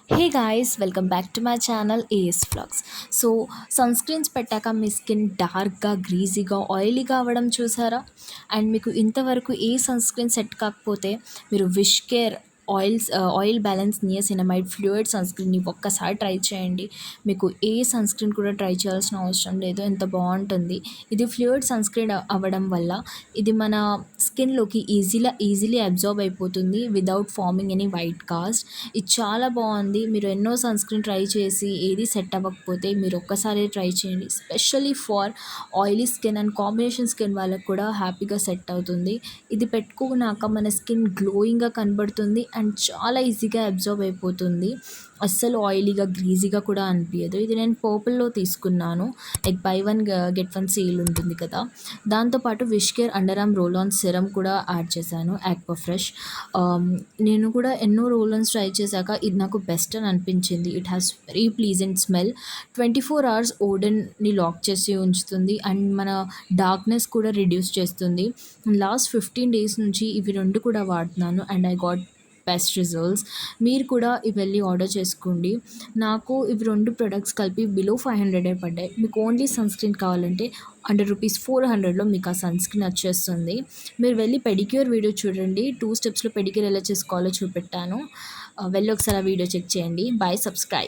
Hey guys, welcome back to my channel AS vlogs. So sunscreens పెట్టాక మీ skin డార్క్గా, గ్రీజీగా, ఆయిలీగా అవ్వడం చూసారా? అండ్ మీకు ఇంతవరకు ఏ సన్ స్క్రీన్ సెట్ కాకపోతే మీరు Wishcare oil balance niacinamide fluid sun స్క్రీన్ని ఒక్కసారి ట్రై చేయండి. మీకు ఏ సన్ స్క్రీన్ కూడా ట్రై చేయాల్సిన అవసరం లేదు, ఎంత బాగుంటుంది. ఇది ఫ్లూయిడ్ సన్ స్క్రీన్ అవ్వడం వల్ల ఇది మన స్కిన్లోకి ఈజీలీ అబ్జార్బ్ అయిపోతుంది without farming any white cost. ఇది చాలా బాగుంది. మీరు ఎన్నో సన్ స్క్రీన్ ట్రై చేసి ఏది సెట్ అవ్వకపోతే మీరు ఒక్కసారి ట్రై చేయండి. Specially for oily skin and combination skin వాళ్ళకి కూడా హ్యాపీగా సెట్ అవుతుంది. ఇది పెట్టుకున్నాక మన స్కిన్ గ్లోయింగ్గా కనబడుతుంది అండ్ చాలా ఈజీగా అబ్జార్బ్ అయిపోతుంది. అస్సలు ఆయిలీగా, గ్రీజీగా కూడా అనిపించదు. ఇది నేను పర్పుల్లో తీసుకున్నాను. Like by one get one sale ఉంటుంది కదా. దాంతోపాటు wish care under arm roll on serum కూడా యాడ్ చేశాను, ఆక్వా ఫ్రెష్. నేను కూడా ఎన్నో రోల్ ఆన్స్ ట్రై చేశాక ఇది నాకు బెస్ట్ అని అనిపించింది. It has very pleasant smell. 24 hours ఓడన్ని లాక్ చేసి ఉంచుతుంది అండ్ మన డార్క్నెస్ కూడా రిడ్యూస్ చేస్తుంది. లాస్ట్ 15 days నుంచి ఇవి రెండు కూడా వాడుతున్నాను and I got best results. మీరు కూడా ఇవి వెళ్ళి ఆర్డర్ చేసుకోండి. నాకు ఇవి రెండు ప్రొడక్ట్స్ కలిపి బిలో 500 పడ్డాయి. మీకు ఓన్లీ సన్ స్క్రీన్ కావాలంటే అండర్ రూపీస్ 400లో మీకు ఆ సన్ స్క్రీన్ వచ్చేస్తుంది. మీరు వెళ్ళి పెడిక్యూర్ వీడియో చూడండి. 2 స్టెప్స్లో పెడిక్యూర్ ఎలా చేసుకోవాలో చూపెట్టాను. వెళ్ళి ఒకసారి ఆ వీడియో చెక్ చేయండి. Bye, subscribe.